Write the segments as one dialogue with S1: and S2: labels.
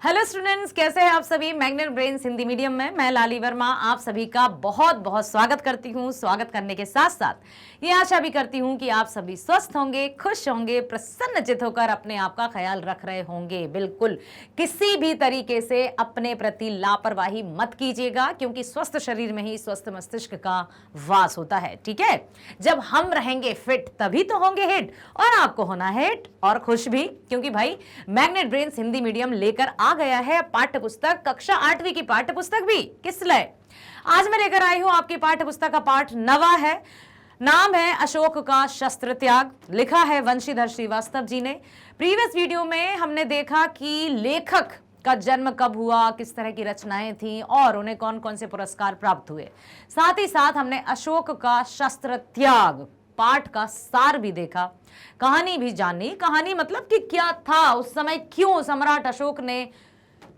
S1: Hello students, कैसे हैं आप सभी। मैग्नेट ब्रेन्स हिंदी मीडियम में मैं लाली वर्मा आप सभी का बहुत बहुत स्वागत करती हूं। स्वागत करने के साथ साथ ये आशा भी करती हूं कि आप सभी स्वस्थ होंगे, खुश होंगे, प्रसन्नचित होकर अपने आप का ख्याल रख रहे होंगे। बिल्कुल किसी भी तरीके से अपने प्रति लापरवाही मत कीजिएगा, क्योंकि स्वस्थ शरीर में ही स्वस्थ मस्तिष्क का वास होता है। ठीक है, जब हम रहेंगे फिट तभी तो होंगे हिट, और आपको होना है हिट और खुश भी, क्योंकि भाई मैग्नेट ब्रेन्स हिंदी मीडियम लेकर आ गया है पाठ्य पुस्तक, कक्षा 8वीं की पाठ्य पुस्तक भी। किस लिए आज मैं लेकर आई हूं आपकी पाठ्य पुस्तक का पाठ 9वां है। नाम है अशोक का शस्त्र त्याग, लिखा है वंशीधर श्रीवास्तव जी ने। प्रीवियस वीडियो में हमने देखा कि लेखक का जन्म कब हुआ, किस तरह की रचनाएं थी और उन्हें कौन कौन से पुरस्कार प्राप्त हुए। साथ ही साथ हमने अशोक का शस्त्र त्याग पाठ का सार भी देखा, कहानी भी जानी। कहानी मतलब कि क्या था उस समय, क्यों सम्राट अशोक ने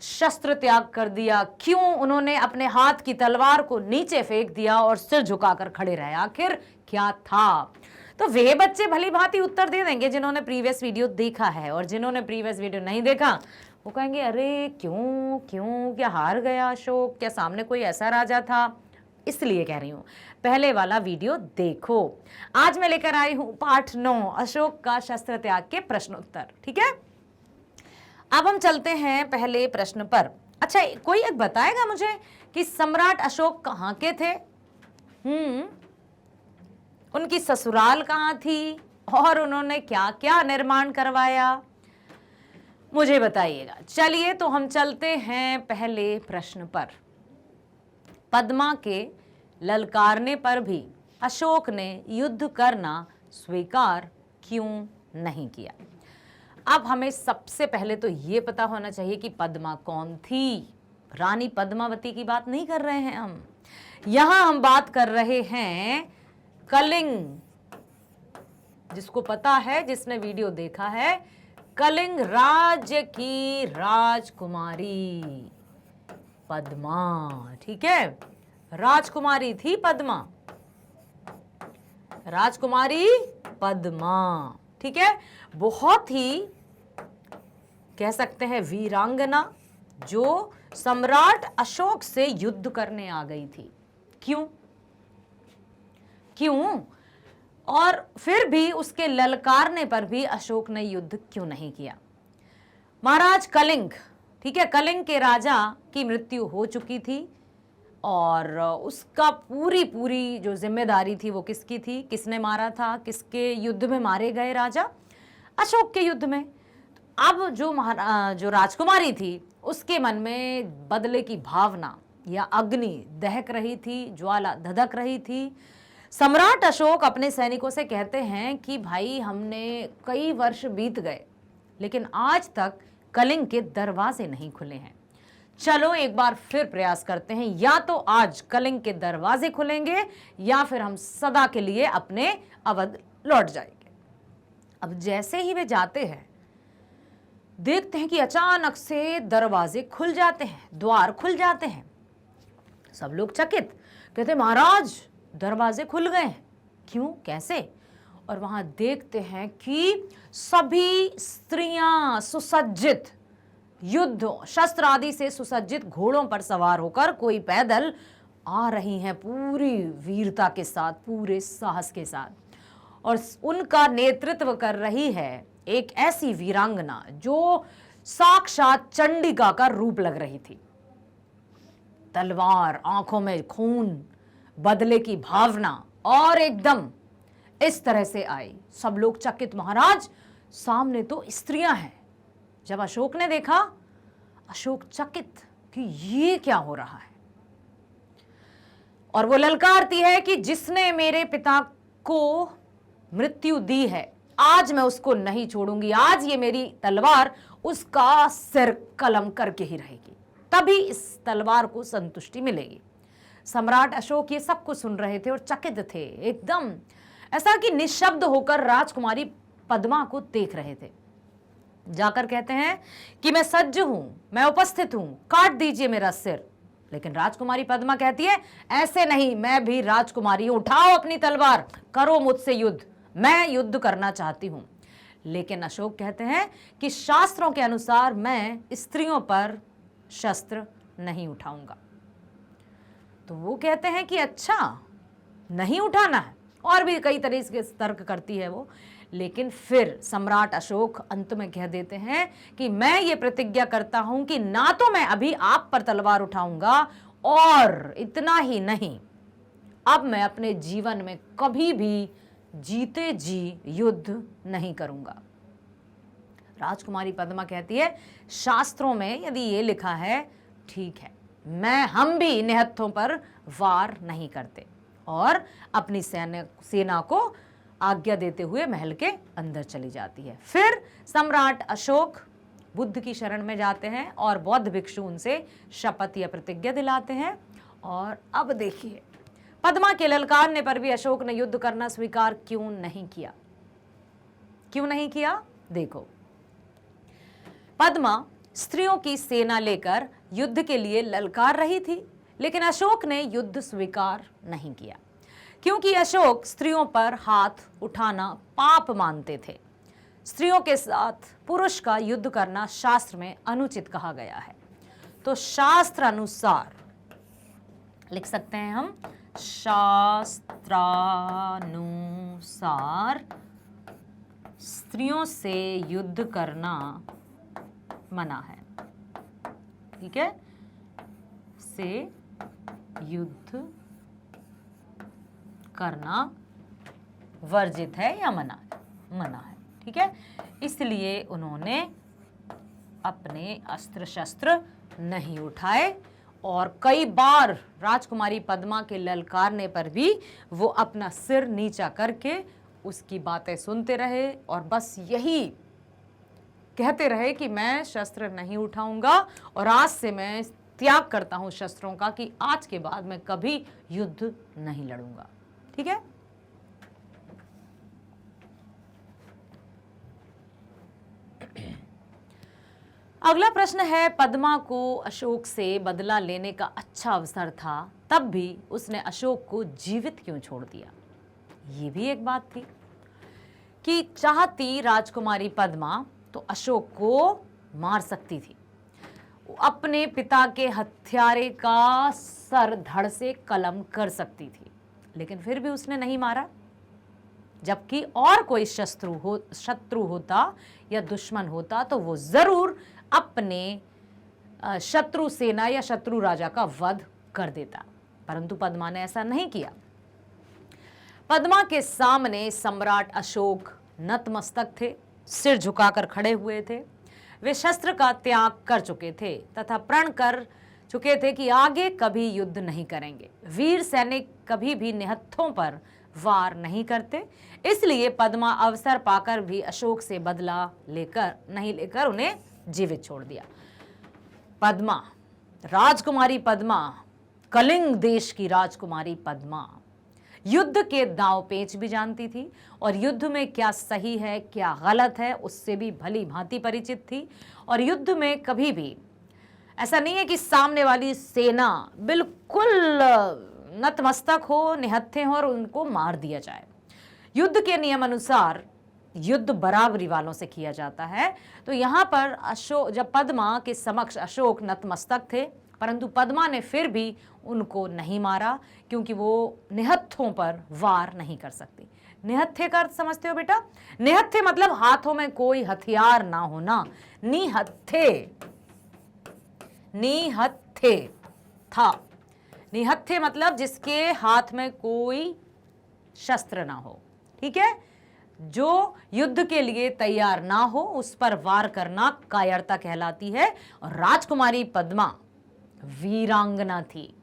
S1: शस्त्र त्याग कर दिया, क्यों उन्होंने अपने हाथ की तलवार को नीचे फेंक दिया और सिर झुकाकर खड़े रहे, आखिर क्या था। तो वे बच्चे भली भांति उत्तर दे देंगे जिन्होंने प्रीवियस वीडियो देखा है, और जिन्होंने प्रीवियस वीडियो नहीं देखा वो कहेंगे अरे क्यों क्यों, क्या हार गया अशोक, क्या सामने कोई ऐसा राजा था। इसलिए कह रही हूं पहले वाला वीडियो देखो। आज मैं लेकर आई हूं पाठ 9 अशोक का शस्त्र त्याग के प्रश्नोत्तर। ठीक है, अब हम चलते हैं पहले प्रश्न पर। अच्छा, कोई एक बताएगा मुझे कि सम्राट अशोक कहां के थे, उनकी ससुराल कहां थी और उन्होंने क्या क्या निर्माण करवाया, मुझे बताइएगा। चलिए तो हम चलते हैं पहले प्रश्न पर। पद्मा के ललकारने पर भी अशोक ने युद्ध करना स्वीकार क्यों नहीं किया। अब हमें सबसे पहले तो ये पता होना चाहिए कि पद्मा कौन थी। रानी पद्मावती की बात नहीं कर रहे हैं हम, यहां हम बात कर रहे हैं कलिंग, जिसको पता है, जिसने वीडियो देखा है, कलिंग राज्य की राजकुमारी पद्मा। ठीक है, राजकुमारी थी पद्मा, राजकुमारी पद्मा। ठीक है, बहुत ही कह सकते हैं वीरांगना, जो सम्राट अशोक से युद्ध करने आ गई थी। क्यों क्यों, और फिर भी उसके ललकारने पर भी अशोक ने युद्ध क्यों नहीं किया। महाराज कलिंग, ठीक है, कलिंग के राजा की मृत्यु हो चुकी थी, और उसका पूरी जो जिम्मेदारी थी वो किसकी थी, किसने मारा था, किसके युद्ध में मारे गए राजा, अशोक के युद्ध में। अब जो राजकुमारी थी उसके मन में बदले की भावना या अग्नि दहक रही थी, ज्वाला धधक रही थी। सम्राट अशोक अपने सैनिकों से कहते हैं कि भाई हमने कई वर्ष बीत गए लेकिन आज तक कलिंग के दरवाजे नहीं खुले हैं, चलो एक बार फिर प्रयास करते हैं, या तो आज कलिंग के दरवाजे खुलेंगे या फिर हम सदा के लिए अपने अवध लौट जाएंगे। अब जैसे ही वे जाते हैं देखते हैं कि अचानक से दरवाजे खुल जाते हैं, द्वार खुल जाते हैं। सब लोग चकित, कहते महाराज दरवाजे खुल गए हैं, क्यों, कैसे। और वहां देखते हैं कि सभी स्त्रियां सुसज्जित, युद्ध शस्त्र आदि से सुसज्जित घोड़ों पर सवार होकर, कोई पैदल आ रही हैं पूरी वीरता के साथ, पूरे साहस के साथ, और उनका नेतृत्व कर रही है एक ऐसी वीरांगना जो साक्षात चंडिका का रूप लग रही थी। तलवार, आंखों में खून, बदले की भावना, और एकदम इस तरह से आई। सब लोग चकित, महाराज सामने तो स्त्रियां हैं। जब अशोक ने देखा, अशोक चकित कि ये क्या हो रहा है, और वो ललकारती है कि जिसने मेरे पिता को मृत्यु दी है आज मैं उसको नहीं छोड़ूंगी, आज ये मेरी तलवार उसका सिर कलम करके ही रहेगी, तभी इस तलवार को संतुष्टि मिलेगी। सम्राट अशोक ये सब कुछ सुन रहे थे और चकित थे, एकदम ऐसा कि निशब्द होकर राजकुमारी पद्मा को देख रहे थे। जाकर कहते हैं कि मैं सज्ज हूं, मैं उपस्थित हूं, काट दीजिए मेरा सिर। लेकिन राजकुमारी पद्मा कहती है ऐसे नहीं, मैं भी राजकुमारी हूं, उठाओ अपनी तलवार, करो मुझसे युद्ध, मैं युद्ध करना चाहती हूं। लेकिन अशोक कहते हैं कि शास्त्रों के अनुसार मैं स्त्रियों पर शस्त्र नहीं उठाऊंगा। तो वो कहते हैं कि अच्छा, नहीं उठाना है, और भी कई तरह के तर्क करती है वो। लेकिन फिर सम्राट अशोक अंत में कह देते हैं कि मैं ये प्रतिज्ञा करता हूं कि ना तो मैं अभी आप पर तलवार उठाऊंगा, और इतना ही नहीं, अब मैं अपने जीवन में कभी भी जीते जी युद्ध नहीं करूंगा। राजकुमारी पद्मा कहती है, शास्त्रों में यदि ये लिखा है, ठीक है, हम भी निहत्थों पर वार नहीं करते, और अपनी सेना को आज्ञा देते हुए महल के अंदर चली जाती है। फिर सम्राट अशोक बुद्ध की शरण में जाते हैं और बौद्ध भिक्षु उनसे शपथ या प्रतिज्ञा दिलाते हैं। और अब देखिए, पद्मा के ललकारने पर भी अशोक ने युद्ध करना स्वीकार क्यों नहीं किया? क्यों नहीं किया? देखो, पद्मा स्त्रियों की सेना लेकर युद्ध के लिए ललकार रही थी, लेकिन अशोक ने युद्ध स्वीकार नहीं किया, क्योंकि अशोक स्त्रियों पर हाथ उठाना पाप मानते थे। स्त्रियों के साथ पुरुष का युद्ध करना शास्त्र में अनुचित कहा गया है। तो शास्त्र अनुसार लिख सकते हैं हम, शास्त्रानुसार स्त्रियों से युद्ध करना मना है। ठीक है, से युद्ध करना वर्जित है या मना है। ठीक है, इसलिए उन्होंने अपने अस्त्र शस्त्र नहीं उठाए, और कई बार राजकुमारी पद्मा के ललकारने पर भी वो अपना सिर नीचा करके उसकी बातें सुनते रहे, और बस यही कहते रहे कि मैं शस्त्र नहीं उठाऊंगा, और आज से मैं त्याग करता हूं शस्त्रों का, कि आज के बाद मैं कभी युद्ध नहीं लड़ूंगा। ठीक है, अगला प्रश्न है, पद्मा को अशोक से बदला लेने का अच्छा अवसर था, तब भी उसने अशोक को जीवित क्यों छोड़ दिया? ये भी एक बात थी कि चाहती राजकुमारी पद्मा तो अशोक को मार सकती थी, अपने पिता के हत्यारे का सर धड़ से कलम कर सकती थी, लेकिन फिर भी उसने नहीं मारा। जबकि और कोई शत्रु होता या दुश्मन होता तो वो जरूर अपने शत्रु सेना या शत्रु राजा का वध कर देता, परंतु पद्मा ने ऐसा नहीं किया। पद्मा के सामने सम्राट अशोक नतमस्तक थे, सिर झुकाकर खड़े हुए थे। वे शस्त्र का त्याग कर चुके थे तथा प्रण कर चुके थे कि आगे कभी युद्ध नहीं करेंगे। वीर सैनिक कभी भी निहत्थों पर वार नहीं करते, इसलिए पद्मा अवसर पाकर भी अशोक से बदला लेकर उन्हें जीवित छोड़ दिया। पद्मा, राजकुमारी पद्मा, कलिंग देश की राजकुमारी पद्मा युद्ध के दांव पेच भी जानती थी, और युद्ध में क्या सही है क्या गलत है उससे भी भली भांति परिचित थी। और युद्ध में कभी भी ऐसा नहीं है कि सामने वाली सेना बिल्कुल नतमस्तक हो, निहत्थे हो और उनको मार दिया जाए। युद्ध के नियम अनुसार युद्ध बराबरी वालों से किया जाता है। तो यहाँ पर जब पद्मा के समक्ष अशोक नतमस्तक थे, परंतु पद्मा ने फिर भी उनको नहीं मारा, क्योंकि वो निहत्थों पर वार नहीं कर सकती। निहत्थे का अर्थ समझते हो बेटा? निहत्थे मतलब हाथों में कोई हथियार ना होना। निहत्थे था। निहत्थे मतलब जिसके हाथ में कोई शस्त्र ना हो। ठीक है, जो युद्ध के लिए तैयार ना हो उस पर वार करना कायरता कहलाती है। और राजकुमारी पद्मा वीरांगना थी,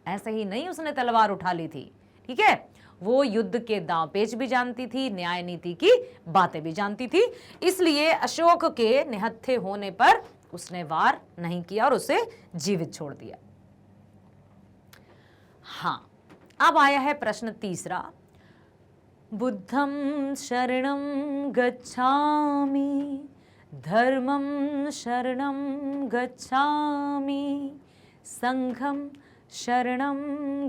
S1: ऐसे ही नहीं उसने तलवार उठा ली थी। ठीक है, वो युद्ध के दांव पेच भी जानती थी, न्याय नीति की बातें भी जानती थी, इसलिए अशोक के निहत्थे होने पर उसने वार नहीं किया और उसे जीवित छोड़ दिया। हाँ, अब आया है प्रश्न तीसरा। बुद्धं शरणं गच्छामि, धर्मं शरणं गच्छामि, संघं शरणं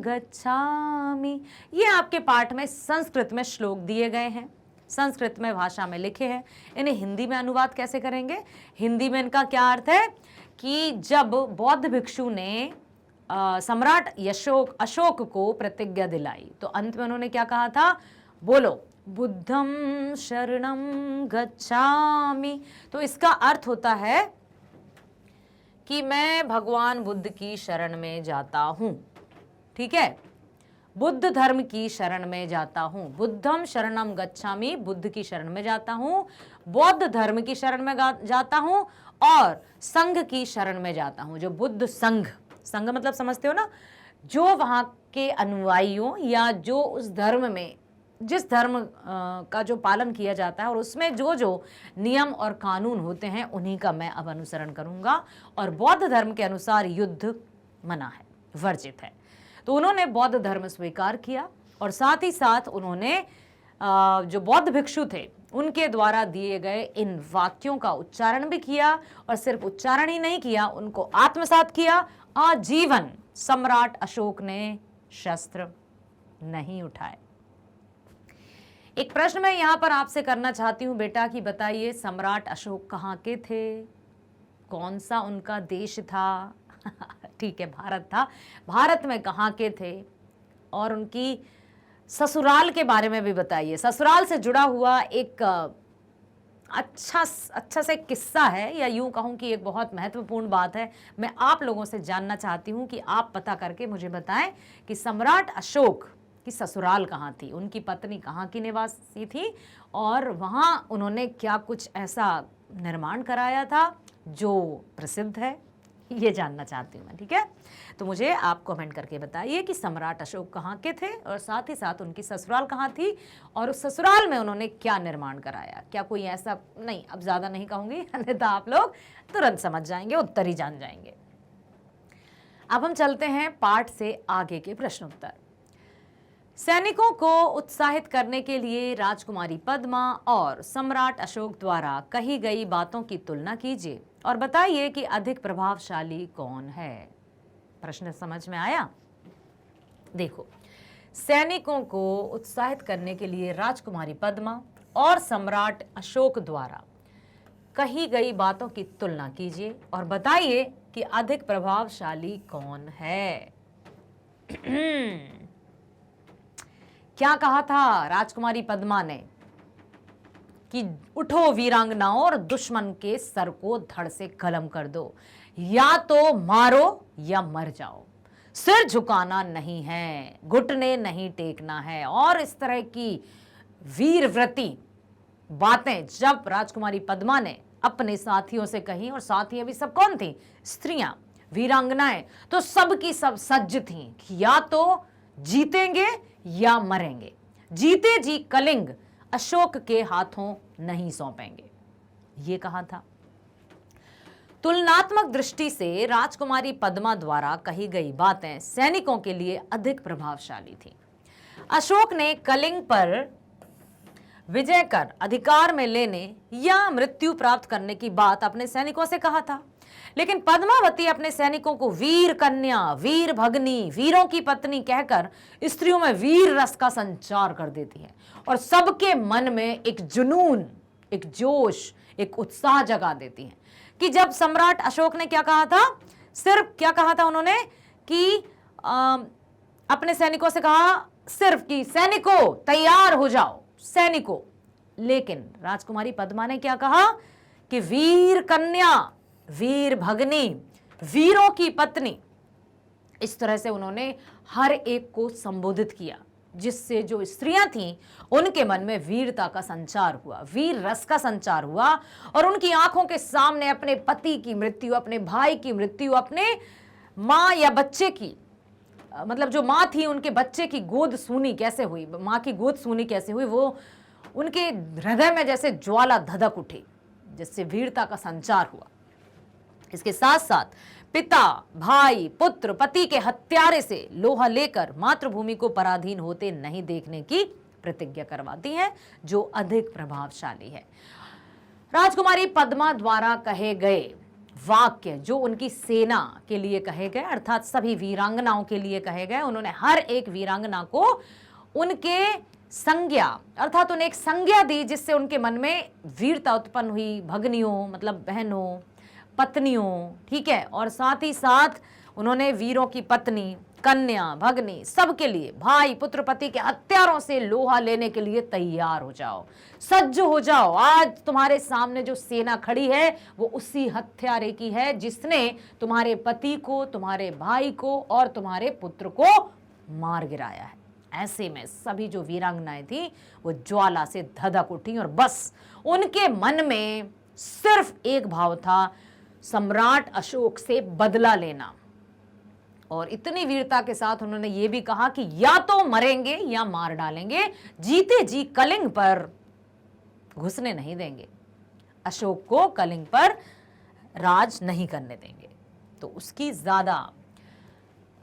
S1: गच्छामि। ये आपके पाठ में संस्कृत में श्लोक दिए गए हैं। संस्कृत में भाषा में लिखे हैं, इन्हें हिंदी में अनुवाद कैसे करेंगे? हिंदी में इनका क्या अर्थ है कि जब बौद्ध भिक्षु ने सम्राट अशोक को प्रतिज्ञा दिलाई तो अंत में उन्होंने क्या कहा था? बोलो, बुद्धं शरणं गच्छामि। तो इसका अर्थ होता है कि मैं भगवान बुद्ध की शरण में जाता हूं। ठीक है, बुद्ध धर्म की शरण में जाता हूं। बुद्धम शरणम गच्छामि, बुद्ध की शरण में जाता हूं, बौद्ध धर्म की शरण में जाता हूं और संघ की शरण में जाता हूं। जो बुद्ध संघ, संघ मतलब समझते हो ना, जो वहां के अनुयायियों या जो उस धर्म में, जिस धर्म का जो पालन किया जाता है और उसमें जो जो नियम और कानून होते हैं उन्हीं का मैं अब अनुसरण करूंगा। और बौद्ध धर्म के अनुसार युद्ध मना है, वर्जित है। तो उन्होंने बौद्ध धर्म स्वीकार किया और साथ ही साथ उन्होंने जो बौद्ध भिक्षु थे उनके द्वारा दिए गए इन वाक्यों का उच्चारण भी किया और सिर्फ उच्चारण ही नहीं किया, उनको आत्मसात किया। आजीवन सम्राट अशोक ने शस्त्र नहीं उठाए। एक प्रश्न मैं यहां पर आपसे करना चाहती हूं बेटा कि बताइए सम्राट अशोक कहाँ के थे? कौन सा उनका देश था? ठीक है, भारत था। भारत में कहाँ के थे? और उनकी ससुराल के बारे में भी बताइए। ससुराल से जुड़ा हुआ एक अच्छा सा एक किस्सा है, या यूं कहूं कि एक बहुत महत्वपूर्ण बात है। मैं आप लोगों से जानना चाहती हूं कि आप पता करके मुझे बताएं कि सम्राट अशोक की ससुराल कहाँ थी, उनकी पत्नी कहाँ की निवासी थी और वहाँ उन्होंने क्या कुछ ऐसा निर्माण कराया था जो प्रसिद्ध है, ये जानना चाहती हूँ मैं। ठीक है, तो मुझे आप कमेंट करके बताइए कि सम्राट अशोक कहाँ के थे और साथ ही साथ उनकी ससुराल कहाँ थी और उस ससुराल में उन्होंने क्या निर्माण कराया। क्या कोई ऐसा, नहीं अब ज़्यादा नहीं कहूँगी अन्यथा आप लोग तुरंत समझ जाएंगे, उत्तर ही जान जाएंगे। अब हम चलते हैं पाठ से आगे के प्रश्नोत्तर। सैनिकों को उत्साहित करने के लिए राजकुमारी पद्मा और सम्राट अशोक द्वारा कही गई बातों की तुलना कीजिए और बताइए कि अधिक प्रभावशाली कौन है। प्रश्न समझ में आया? देखो, सैनिकों को उत्साहित करने के लिए राजकुमारी पद्मा और सम्राट अशोक द्वारा कही गई बातों की तुलना कीजिए और बताइए कि अधिक प्रभावशाली कौन है। क्या कहा था राजकुमारी पद्मा ने कि उठो वीरांगनाओं और दुश्मन के सर को धड़ से कलम कर दो, या तो मारो या मर जाओ, सिर झुकाना नहीं है, घुटने नहीं टेकना है। और इस तरह की वीरव्रती बातें जब राजकुमारी पद्मा ने अपने साथियों से कही, और साथियां भी सब कौन थी? स्त्रियां, वीरांगनाएं, तो सब की सब सज्ज थीं कि या तो जीतेंगे या मरेंगे, जीते जी कलिंग अशोक के हाथों नहीं सौंपेंगे, ये कहा था। तुलनात्मक दृष्टि से राजकुमारी पद्मा द्वारा कही गई बातें सैनिकों के लिए अधिक प्रभावशाली थी। अशोक ने कलिंग पर विजय कर अधिकार में लेने या मृत्यु प्राप्त करने की बात अपने सैनिकों से कहा था, लेकिन पद्मावती अपने सैनिकों को वीर कन्या, वीर भगनी, वीरों की पत्नी कहकर स्त्रियों में वीर रस का संचार कर देती है और सबके मन में एक जुनून, एक जोश, एक उत्साह जगा देती है। कि जब सम्राट अशोक ने क्या कहा था, सिर्फ क्या कहा था उन्होंने कि अपने सैनिकों से कहा सिर्फ कि सैनिकों तैयार हो जाओ, सैनिकों। लेकिन राजकुमारी पद्मा ने क्या कहा कि वीर कन्या, वीर भगनी, वीरों की पत्नी, इस तरह से उन्होंने हर एक को संबोधित किया, जिससे जो स्त्रियां थीं उनके मन में वीरता का संचार हुआ, वीर रस का संचार हुआ और उनकी आंखों के सामने अपने पति की मृत्यु, अपने भाई की मृत्यु, अपने माँ या बच्चे की, मतलब जो माँ थी उनके बच्चे की गोद सूनी कैसे हुई, माँ की गोद सूनी कैसे हुई, वो उनके हृदय में जैसे ज्वाला धधक उठी, जिससे वीरता का संचार हुआ। इसके साथ साथ पिता, भाई, पुत्र, पति के हत्यारे से लोहा लेकर मातृभूमि को पराधीन होते नहीं देखने की प्रतिज्ञा करवाती हैं, जो अधिक प्रभावशाली है। राजकुमारी पद्मा द्वारा कहे गए वाक्य जो उनकी सेना के लिए कहे गए, अर्थात सभी वीरांगनाओं के लिए कहे गए, उन्होंने हर एक वीरांगना को उनके संज्ञा, अर्थात उन्हें एक संज्ञा दी जिससे उनके मन में वीरता उत्पन्न हुई, भगनियों मतलब बहनों, पत्नियों, ठीक है, और साथ ही साथ उन्होंने वीरों की पत्नी, कन्या, भगनी, सबके लिए, भाई, पुत्र, पति के हत्यारों से लोहा लेने के लिए तैयार हो जाओ, सज्ज हो जाओ। आज तुम्हारे सामने जो सेना खड़ी है वो उसी हत्यारे की है जिसने तुम्हारे पति को, तुम्हारे भाई को और तुम्हारे पुत्र को मार गिराया है। ऐसे में सभी जो वीरांगनाएं थी वो ज्वाला से धधक उठी और बस उनके मन में सिर्फ एक भाव था, सम्राट अशोक से बदला लेना। और इतनी वीरता के साथ उन्होंने ये भी कहा कि या तो मरेंगे या मार डालेंगे, जीते जी कलिंग पर घुसने नहीं देंगे, अशोक को कलिंग पर राज नहीं करने देंगे। तो उसकी ज्यादा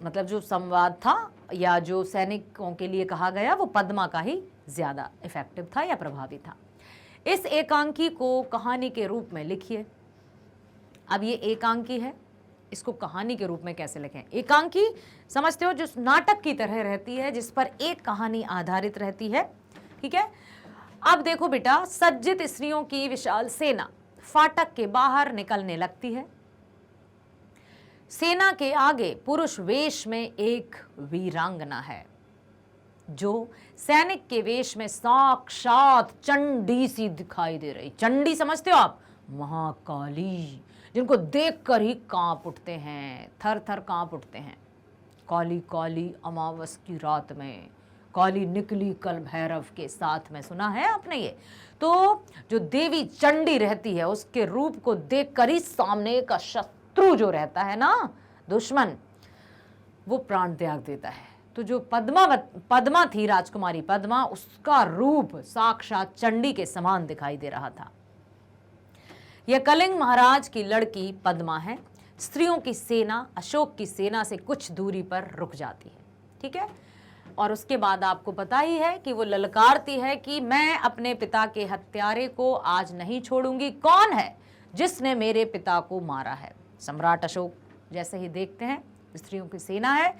S1: मतलब जो संवाद था या जो सैनिकों के लिए कहा गया वो पद्मा का ही ज्यादा इफेक्टिव था या प्रभावी था। इस एकांकी को कहानी के रूप में लिखिए। अब ये एकांकी है, इसको कहानी के रूप में कैसे लिखें? एकांकी समझते हो, जो नाटक की तरह रहती है जिस पर एक कहानी आधारित रहती है, ठीक है। अब देखो बेटा, सज्जित स्त्रियों की विशाल सेना फाटक के बाहर निकलने लगती है। सेना के आगे पुरुष वेश में एक वीरांगना है जो सैनिक के वेश में साक्षात चंडी सी दिखाई दे रही। चंडी समझते हो आप? महाकाली, जिनको देखकर ही कांप उठते हैं, थर थर कांप उठते हैं। काली काली अमावस की रात में काली निकली कल भैरव के साथ में, सुना है आपने ये? तो जो देवी चंडी रहती है उसके रूप को देखकर ही सामने का शत्रु जो रहता है ना, दुश्मन, वो प्राण त्याग देता है। तो जो पद्मा थी, राजकुमारी पद्मा, उसका रूप साक्षात चंडी के समान दिखाई दे रहा था। यह कलिंग महाराज की लड़की पद्मा है। स्त्रियों की सेना अशोक की सेना से कुछ दूरी पर रुक जाती है, ठीक है। और उसके बाद आपको पता ही है कि वो ललकारती है कि मैं अपने पिता के हत्यारे को आज नहीं छोड़ूंगी। कौन है जिसने मेरे पिता को मारा है? सम्राट अशोक। जैसे ही देखते हैं स्त्रियों की सेना है,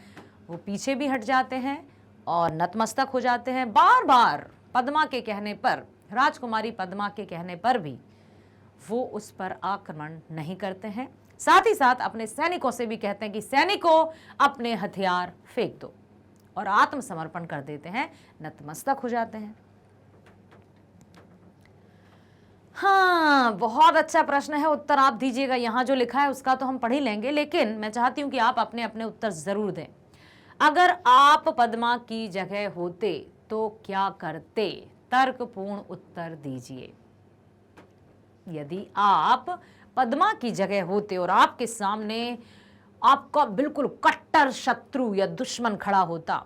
S1: वो पीछे भी हट जाते हैं और नतमस्तक हो जाते हैं। बार बार पद्मा के कहने पर, राजकुमारी पद्मा के कहने पर भी वो उस पर आक्रमण नहीं करते हैं। साथ ही साथ अपने सैनिकों से भी कहते हैं कि सैनिकों, अपने हथियार फेंक दो, और आत्मसमर्पण कर देते हैं, नतमस्तक हो जाते हैं। हाँ, बहुत अच्छा प्रश्न है, उत्तर आप दीजिएगा। यहाँ जो लिखा है उसका तो हम पढ़ ही लेंगे, लेकिन मैं चाहती हूँ कि आप अपने अपने उत्तर जरूर दें। अगर आप पद्मा की जगह होते तो क्या करते? तर्कपूर्ण उत्तर दीजिए। यदि आप पद्मा की जगह होते और आपके सामने आपका बिल्कुल कट्टर शत्रु या दुश्मन खड़ा होता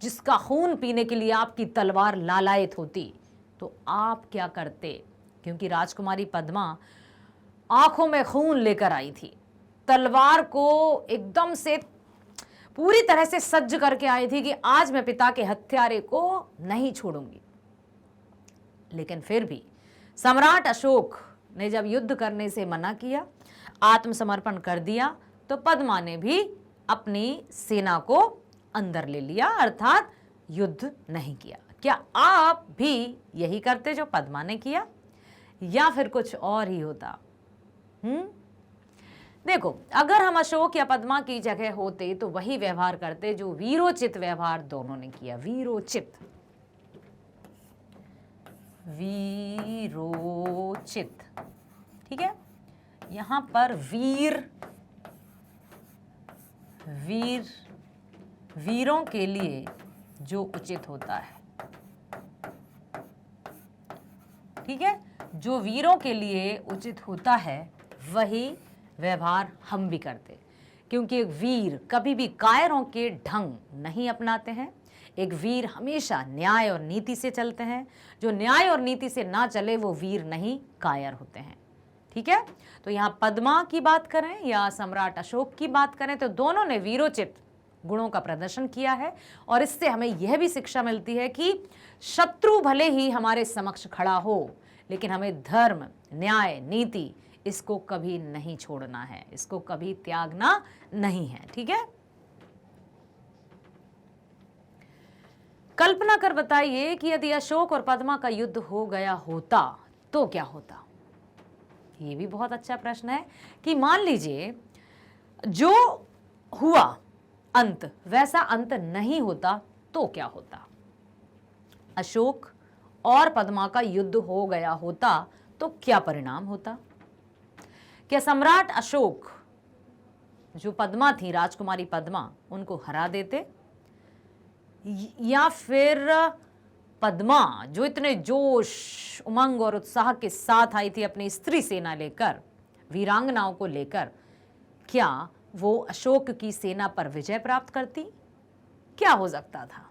S1: जिसका खून पीने के लिए आपकी तलवार लालायित होती, तो आप क्या करते? क्योंकि राजकुमारी पद्मा आंखों में खून लेकर आई थी, तलवार को एकदम से पूरी तरह से सज्ज करके आई थी कि आज मैं पिता के हत्यारे को नहीं छोड़ूंगी। लेकिन फिर भी सम्राट अशोक ने जब युद्ध करने से मना किया, आत्मसमर्पण कर दिया, तो पद्मा ने भी अपनी सेना को अंदर ले लिया, अर्थात युद्ध नहीं किया। क्या आप भी यही करते जो पद्मा ने किया, या फिर कुछ और ही होता? देखो, अगर हम अशोक या पद्मा की जगह होते तो वही व्यवहार करते जो वीरोचित व्यवहार दोनों ने किया। वीरोचित, वीरोचित, ठीक है। यहां पर वीरों के लिए जो उचित होता है, ठीक है, जो वीरों के लिए उचित होता है वही व्यवहार हम भी करते, क्योंकि एक वीर कभी भी कायरों के ढंग नहीं अपनाते हैं। एक वीर हमेशा न्याय और नीति से चलते हैं। जो न्याय और नीति से ना चले वो वीर नहीं, कायर होते हैं, ठीक है। तो यहाँ पद्मा की बात करें या सम्राट अशोक की बात करें, तो दोनों ने वीरोचित गुणों का प्रदर्शन किया है। और इससे हमें यह भी शिक्षा मिलती है कि शत्रु भले ही हमारे समक्ष खड़ा हो, लेकिन हमें धर्म, न्याय, नीति, इसको कभी नहीं छोड़ना है, इसको कभी त्यागना नहीं है, ठीक है। कल्पना कर बताइए कि यदि अशोक और पद्मा का युद्ध हो गया होता तो क्या होता। ये भी बहुत अच्छा प्रश्न है कि मान लीजिए जो हुआ अंत वैसा अंत नहीं होता तो क्या होता। अशोक और पद्मा का युद्ध हो गया होता तो क्या परिणाम होता। क्या सम्राट अशोक जो पद्मा थी, राजकुमारी पद्मा, उनको हरा देते, या फिर पद्मा जो इतने जोश उमंग और उत्साह के साथ आई थी अपनी स्त्री सेना लेकर, वीरांगनाओं को लेकर, क्या वो अशोक की सेना पर विजय प्राप्त करती। क्या हो सकता था।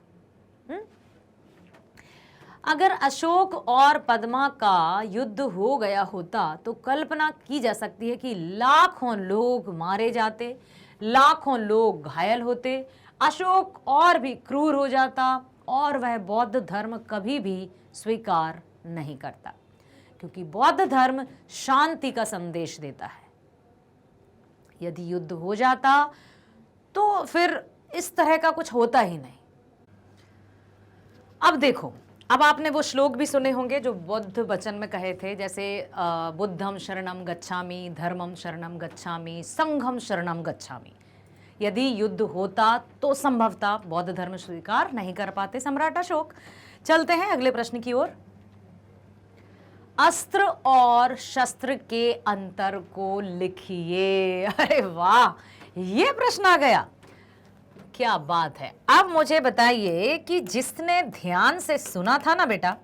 S1: अगर अशोक और पद्मा का युद्ध हो गया होता तो कल्पना की जा सकती है कि लाखों लोग मारे जाते, लाखों लोग घायल होते, अशोक और भी क्रूर हो जाता और वह बौद्ध धर्म कभी भी स्वीकार नहीं करता, क्योंकि बौद्ध धर्म शांति का संदेश देता है। यदि युद्ध हो जाता तो फिर इस तरह का कुछ होता ही नहीं। अब देखो, अब आपने वो श्लोक भी सुने होंगे जो बुद्ध वचन में कहे थे, जैसे बुद्धम शरणम गच्छामि, धर्मम शरणम गच्छामि, संघम शरणम गच्छामि। यदि युद्ध होता तो संभवतः बौद्ध धर्म स्वीकार नहीं कर पाते सम्राट अशोक। चलते हैं अगले प्रश्न की ओर। अस्त्र और शस्त्र के अंतर को लिखिए। अरे वाह, ये प्रश्न आ गया, क्या बात है। अब मुझे बताइए कि जिसने ध्यान से सुना था ना बेटा,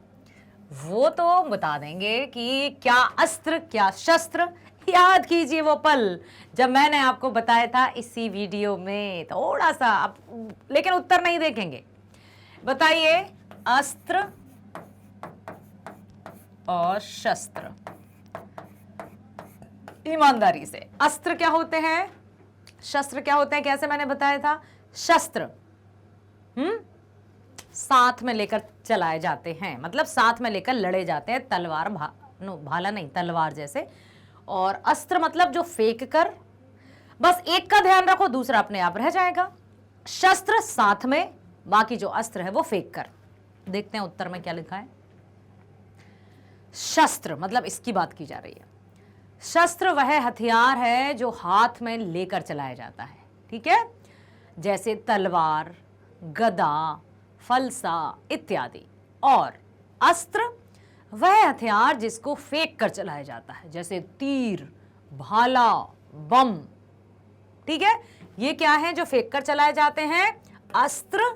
S1: वो तो बता देंगे कि क्या अस्त्र क्या शस्त्र। याद कीजिए वो पल जब मैंने आपको बताया था इसी वीडियो में, थोड़ा सा आप, लेकिन उत्तर नहीं देखेंगे। बताइए अस्त्र और शस्त्र, ईमानदारी से। अस्त्र क्या होते हैं, शस्त्र क्या होते हैं, कैसे मैंने बताया था। शस्त्र साथ में लेकर चलाए जाते हैं, मतलब साथ में लेकर लड़े जाते हैं, तलवार भाला नहीं, तलवार जैसे। और अस्त्र मतलब जो फेंक कर, बस एक का ध्यान रखो, दूसरा अपने आप रह जाएगा। शस्त्र साथ में, बाकी जो अस्त्र है वो फेंक कर। देखते हैं उत्तर में क्या लिखा है। शस्त्र मतलब इसकी बात की जा रही है। शस्त्र वह हथियार है जो हाथ में लेकर चलाया जाता है, ठीक है, जैसे तलवार, गदा, फलसा इत्यादि। और अस्त्र वह हथियार जिसको फेंक कर चलाया जाता है, जैसे तीर, भाला, बम, ठीक है। ये क्या है जो फेंक कर चलाए जाते हैं, अस्त्र।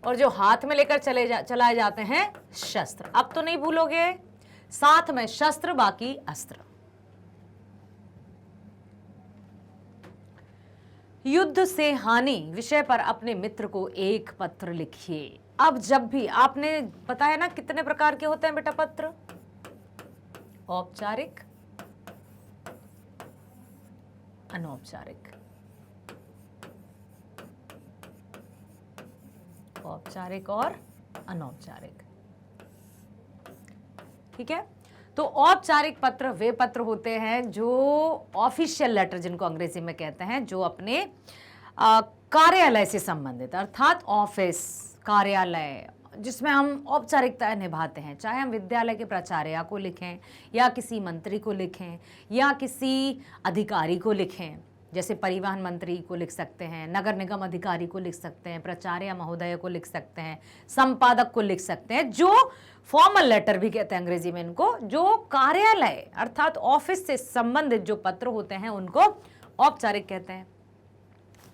S1: और जो हाथ में लेकर चलाए जाते हैं, शस्त्र। अब तो नहीं भूलोगे, साथ में शस्त्र बाकी अस्त्र। युद्ध से हानि विषय पर अपने मित्र को एक पत्र लिखिए। अब जब भी आपने पता है ना कितने प्रकार के होते हैं बेटा पत्र, औपचारिक, अनौपचारिक। औपचारिक और अनौपचारिक, ठीक है। तो औपचारिक पत्र वे पत्र होते हैं जो ऑफिशियल लेटर, जिनको अंग्रेजी में कहते हैं, जो अपने कार्यालय से संबंधित, अर्थात ऑफिस, कार्यालय, जिसमें हम औपचारिकताएं निभाते हैं। चाहे हम विद्यालय के प्राचार्य को लिखें, या किसी मंत्री को लिखें, या किसी अधिकारी को लिखें, जैसे परिवहन मंत्री को लिख सकते हैं, नगर निगम अधिकारी को लिख सकते हैं, प्राचार्य महोदय को लिख सकते हैं, संपादक को लिख सकते हैं, जो फॉर्मल लेटर भी कहते हैं अंग्रेजी में इनको, जो कार्यालय अर्थात ऑफिस से संबंधित जो पत्र होते हैं उनको औपचारिक कहते हैं।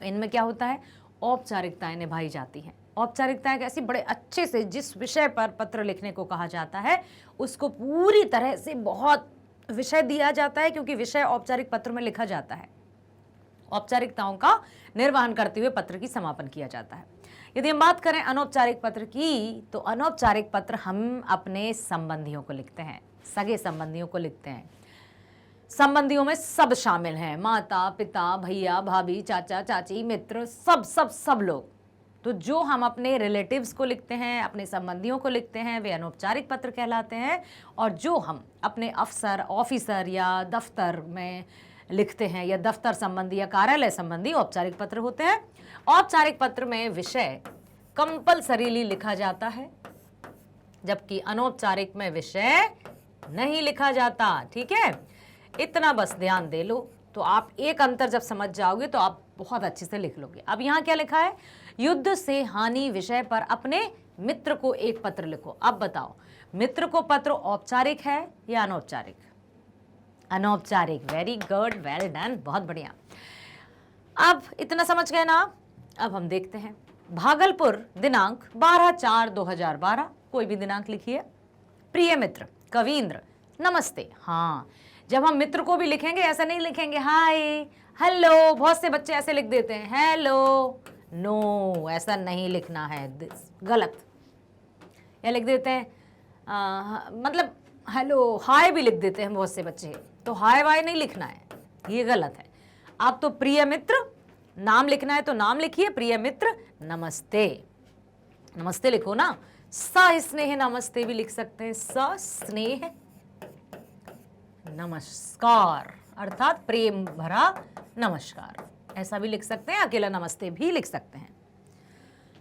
S1: इनमें क्या होता है, औपचारिकताएं निभाई जाती हैं। औपचारिकताएं कैसी, बड़े अच्छे से जिस विषय पर पत्र लिखने को कहा जाता है उसको पूरी तरह से बहुत विषय दिया जाता है, क्योंकि विषय औपचारिक पत्र में लिखा जाता है। औपचारिकताओं का निर्वहन करते हुए पत्र की समापन किया जाता है। यदि हम बात करें अनौपचारिक पत्र की, तो अनौपचारिक पत्र हम अपने संबंधियों को लिखते हैं, सगे संबंधियों को लिखते हैं। संबंधियों में सब शामिल हैं, माता, पिता, भैया, भाभी, चाचा, चाची, मित्र, सब लोग। तो जो हम अपने रिलेटिव्स को लिखते हैं, अपने संबंधियों को लिखते हैं, वे अनौपचारिक पत्र कहलाते हैं। और जो हम अपने अफसर, ऑफिसर या दफ्तर में लिखते हैं, या दफ्तर संबंधी या कार्यालय संबंधी, औपचारिक पत्र होते हैं। औपचारिक पत्र में विषय कंपल्सरीली लिखा जाता है, जबकि अनौपचारिक में विषय नहीं लिखा जाता। ठीक है, इतना बस ध्यान दे लो, तो आप एक अंतर जब समझ जाओगे तो आप बहुत अच्छे से लिख लोगे। अब यहाँ क्या लिखा है, युद्ध से हानि विषय पर अपने मित्र को एक पत्र लिखो। अब बताओ, मित्र को पत्र औपचारिक है या अनौपचारिक? अनौपचारिक। वेरी गुड, वेल डन, बहुत बढ़िया। अब इतना समझ गए ना। अब हम देखते हैं, भागलपुर दिनांक 12/4/2012, कोई भी दिनांक लिखिए। प्रिय मित्र कवींद्र, नमस्ते। हाँ, जब हम मित्र को भी लिखेंगे ऐसा नहीं लिखेंगे हाय हेलो, बहुत से बच्चे ऐसे लिख देते हैं हेलो, नो ऐसा नहीं लिखना है, गलत। या लिख देते हैं मतलब हेलो हाय भी लिख देते हैं बहुत से बच्चे, तो हाय वाय नहीं लिखना है, ये गलत है। आप तो प्रिय मित्र, नाम लिखना है तो नाम लिखिए, प्रिय मित्र नमस्ते, नमस्ते लिखो ना। सस्नेह नमस्ते भी लिख सकते हैं, सस्नेह नमस्कार अर्थात प्रेम भरा नमस्कार, ऐसा भी लिख सकते हैं, अकेला नमस्ते भी लिख सकते हैं,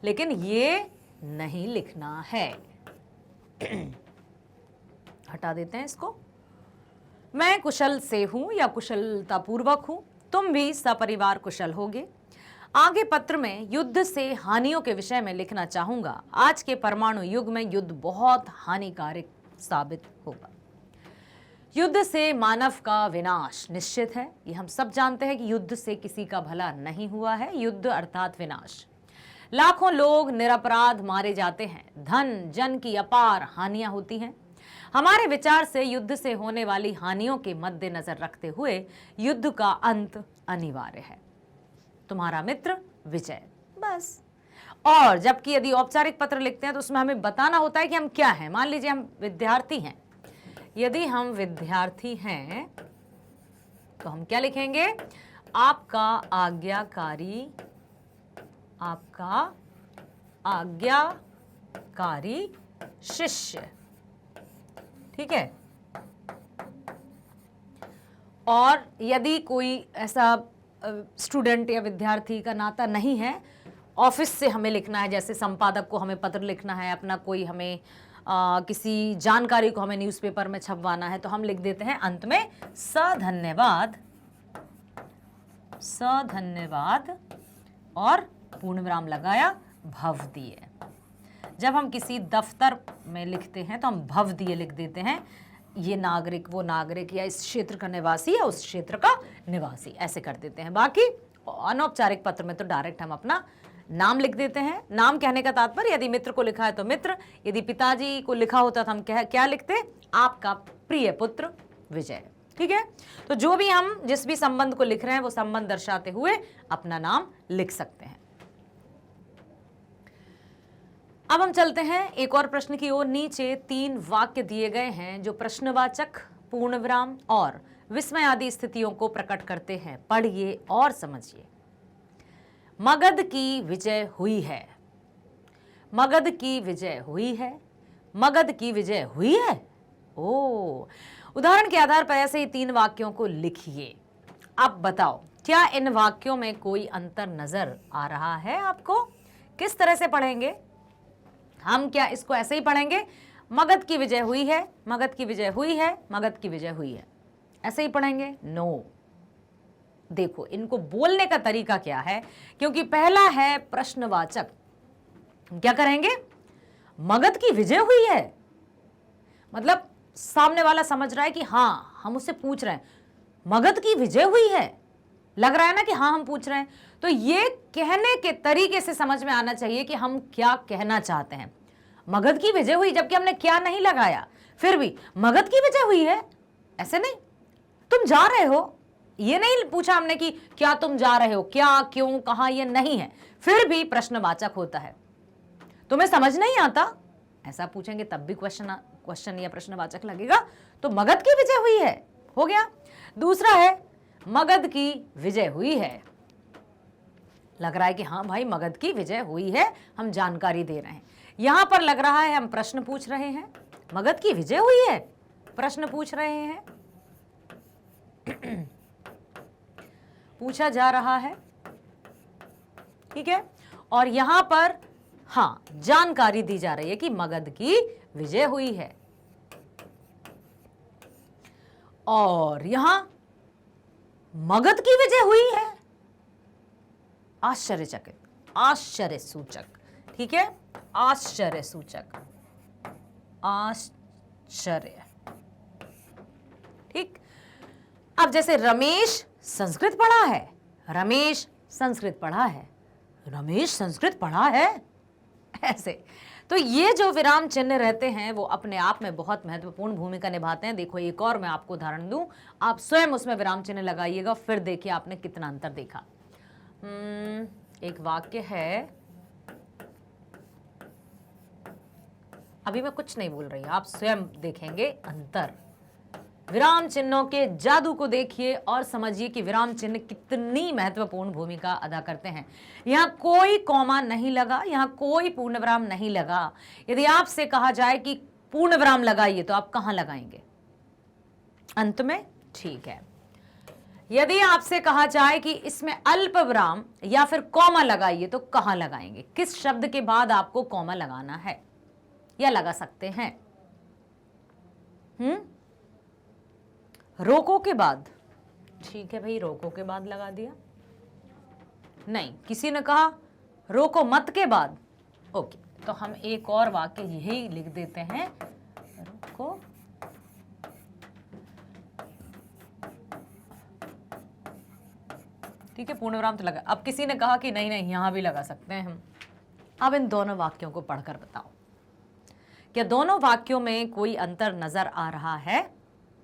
S1: लेकिन ये नहीं लिखना है। हटा देते हैं इसको। मैं कुशल से हूं या कुशलता पूर्वक हूं, तुम भी सपरिवार कुशल होगे। आगे पत्र में युद्ध से हानियों के विषय में लिखना चाहूंगा। आज के परमाणु युग में युद्ध बहुत हानिकारक साबित होगा। युद्ध से मानव का विनाश निश्चित है, ये हम सब जानते हैं कि युद्ध से किसी का भला नहीं हुआ है, युद्ध अर्थात विनाश। लाखों लोग निरपराध मारे जाते हैं, धन जन की अपार हानियां होती हैं। हमारे विचार से युद्ध से होने वाली हानियों के मद्देनजर रखते हुए युद्ध का अंत अनिवार्य है। तुम्हारा मित्र विजय, बस। और जबकि यदि औपचारिक पत्र लिखते हैं तो उसमें हमें बताना होता है कि हम क्या हैं। मान लीजिए हम विद्यार्थी हैं, यदि हम विद्यार्थी हैं तो हम क्या लिखेंगे, आपका आज्ञाकारी, आपका आज्ञाकारी शिष्य। ठीक है। और यदि कोई ऐसा स्टूडेंट या विद्यार्थी का नाता नहीं है, ऑफिस से हमें लिखना है, जैसे संपादक को हमें पत्र लिखना है, अपना कोई हमें किसी जानकारी को हमें न्यूज़पेपर में छपवाना है, तो हम लिख देते हैं अंत में सधन्यवाद, सधन्यवाद और पूर्ण विराम लगाया भवदीय। जब हम किसी दफ्तर में लिखते हैं तो हम भवदीय लिख देते हैं, ये नागरिक वो नागरिक, या इस क्षेत्र का निवासी या उस क्षेत्र का निवासी, ऐसे कर देते हैं। बाकी अनौपचारिक पत्र में तो डायरेक्ट हम अपना नाम लिख देते हैं। नाम कहने का तात्पर्य, यदि मित्र को लिखा है तो मित्र, यदि पिताजी को लिखा होता तो हम क्या लिखते, आपका प्रिय पुत्र विजय। ठीक है, तो जो भी हम जिस भी संबंध को लिख रहे हैं वो संबंध दर्शाते हुए अपना नाम लिख सकते हैं। अब हम चलते हैं एक और प्रश्न की ओर। नीचे 3 वाक्य दिए गए हैं जो प्रश्नवाचक, पूर्ण विराम और विस्मय आदि स्थितियों को प्रकट करते हैं। पढ़िए और समझिए। मगध की विजय हुई है, मगध की विजय हुई है, मगध की विजय हुई है। ओ, उदाहरण के आधार पर ऐसे ही 3 वाक्यों को लिखिए। अब बताओ, क्या इन वाक्यों में कोई अंतर नजर आ रहा है आपको? किस तरह से पढ़ेंगे हम? क्या इसको ऐसे ही पढ़ेंगे, मगध की विजय हुई है, मगध की विजय हुई है, मगध की विजय हुई है, ऐसे ही पढ़ेंगे? नो। देखो, इनको बोलने का तरीका क्या है, क्योंकि पहला है प्रश्नवाचक। हम क्या करेंगे, मगध की विजय हुई है, मतलब सामने वाला समझ रहा है कि हाँ हम उससे पूछ रहे हैं, मगध की विजय हुई है, लग रहा है ना कि हाँ हम पूछ रहे हैं। तो ये कहने के तरीके से समझ में आना चाहिए कि हम क्या कहना चाहते हैं। मगध की विजय हुई, जबकि हमने क्या नहीं लगाया, फिर भी मगध की विजय हुई है, ऐसे नहीं। तुम जा रहे हो, ये नहीं पूछा हमने कि क्या तुम जा रहे हो, क्या, क्यों, कहां, ये नहीं है, फिर भी प्रश्नवाचक होता है। तुम्हें समझ नहीं आता, ऐसा पूछेंगे तब भी क्वेश्चन या प्रश्नवाचक लगेगा। तो मगध की विजय हुई है, हो गया। दूसरा है मगध की विजय हुई है, लग रहा है कि हाँ भाई मगध की विजय हुई है, हम जानकारी दे रहे हैं। यहां पर लग रहा है हम प्रश्न पूछ रहे हैं, मगध की विजय हुई है, प्रश्न पूछ रहे हैं, पूछा जा रहा है। ठीक है, और यहां पर हाँ, जानकारी दी जा रही है कि मगध की विजय हुई है। और यहां मगध की विजय हुई है, आश्चर्यचकित, आश्चर्य सूचक, ठीक है, आश्चर्य सूचक, आश्चर्य, ठीक। अब जैसे रमेश संस्कृत पढ़ा है, रमेश संस्कृत पढ़ा है, रमेश संस्कृत पढ़ा है, ऐसे। तो ये जो विराम चिन्ह रहते हैं वो अपने आप में बहुत महत्वपूर्ण भूमिका निभाते हैं। देखो एक और मैं आपको उदाहरण दूं, आप स्वयं उसमें विराम चिन्ह लगाइएगा, फिर देखिए आपने कितना अंतर देखा। एक वाक्य है, अभी मैं कुछ नहीं बोल रही, आप स्वयं देखेंगे अंतर। विराम चिन्हों के जादू को देखिए और समझिए कि विराम चिन्ह कितनी महत्वपूर्ण भूमिका अदा करते हैं। यहां कोई कॉमा नहीं लगा, यहां कोई पूर्ण विराम नहीं लगा। यदि आपसे कहा जाए कि पूर्ण विराम लगाइए तो आप कहां लगाएंगे? अंत में, ठीक है। यदि आपसे कहा जाए कि इसमें अल्प विराम या फिर कॉमा लगाइए तो कहां लगाएंगे? किस शब्द के बाद आपको कॉमा लगाना है या लगा सकते हैं? रोको के बाद, ठीक है भाई, रोको के बाद लगा दिया। नहीं, किसी ने कहा रोको मत के बाद, ओके, तो हम एक और वाक्य यही लिख देते हैं, रोको ठीक है, पूर्ण विराम तो लगा। अब किसी ने कहा कि नहीं नहीं यहां भी लगा सकते हैं हम। अब इन दोनों वाक्यों को पढ़कर बताओ, क्या दोनों वाक्यों में कोई अंतर नजर आ रहा है?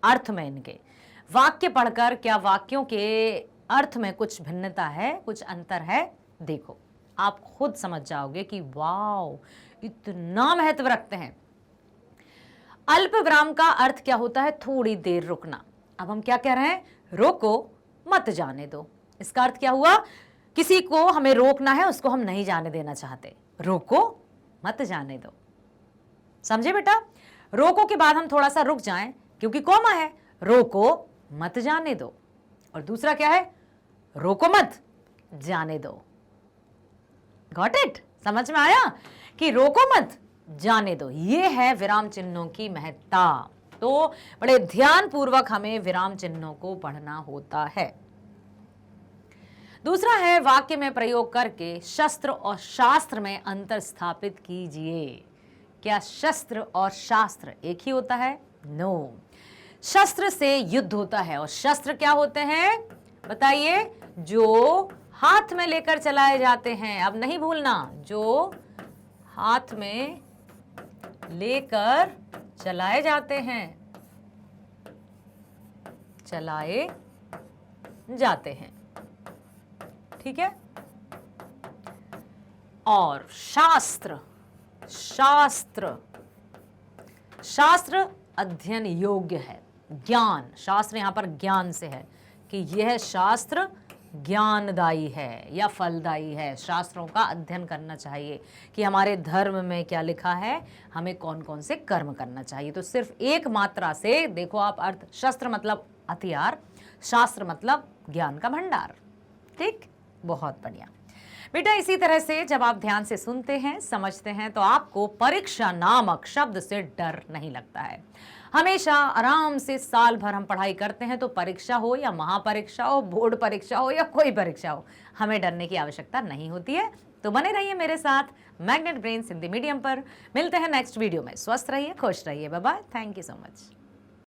S1: अर्थ में इनके वाक्य पढ़कर क्या वाक्यों के अर्थ में कुछ भिन्नता है, कुछ अंतर है? देखो आप खुद समझ जाओगे कि वाओ, इतना महत्व रखते हैं। अल्प विराम का अर्थ क्या होता है? थोड़ी देर रुकना। अब हम क्या कह रहे हैं? रोको मत जाने दो। इसका अर्थ क्या हुआ? किसी को हमें रोकना है, उसको हम नहीं जाने देना चाहते, रोको मत जाने दो। समझे बेटा? रोको के बाद हम थोड़ा सा रुक जाएं क्योंकि कॉमा है, रोको मत जाने दो। और दूसरा क्या है? रोको मत जाने दो। Got it? समझ में आया कि रोको मत जाने दो, ये है विराम चिन्हों की महत्ता। तो बड़े ध्यान पूर्वक हमें विराम चिन्हों को पढ़ना होता है। दूसरा है, वाक्य में प्रयोग करके शस्त्र और शास्त्र में अंतर स्थापित कीजिए। क्या शस्त्र और शास्त्र एक ही होता है? नो। शस्त्र से युद्ध होता है और शस्त्र क्या होते हैं बताइए? जो हाथ में लेकर चलाए जाते हैं। अब नहीं भूलना, जो हाथ में लेकर चलाए जाते हैं, चलाए जाते हैं, ठीक है। और शास्त्र, शास्त्र, शास्त्र अध्ययन योग्य है, ज्ञान। शास्त्र यहां पर ज्ञान से है कि यह शास्त्र ज्ञानदायी है या फलदायी है। शास्त्रों का अध्ययन करना चाहिए कि हमारे धर्म में क्या लिखा है, हमें कौन कौन से कर्म करना चाहिए। तो सिर्फ एक मात्रा से देखो आप अर्थ, शस्त्र मतलब हथियार, शास्त्र मतलब ज्ञान का भंडार, ठीक। बहुत बढ़िया बेटा। इसी तरह से जब आप ध्यान से सुनते हैं, समझते हैं, तो आपको परीक्षा नामक शब्द से डर नहीं लगता है। हमेशा आराम से साल भर हम पढ़ाई करते हैं, तो परीक्षा हो या महापरीक्षा हो, बोर्ड परीक्षा हो या कोई परीक्षा हो, हमें डरने की आवश्यकता नहीं होती है। तो बने रहिए मेरे साथ मैग्नेट ब्रेन्स हिंदी मीडियम पर। मिलते हैं नेक्स्ट वीडियो में। स्वस्थ रहिए, खुश रहिए, bye bye. Thank you so much.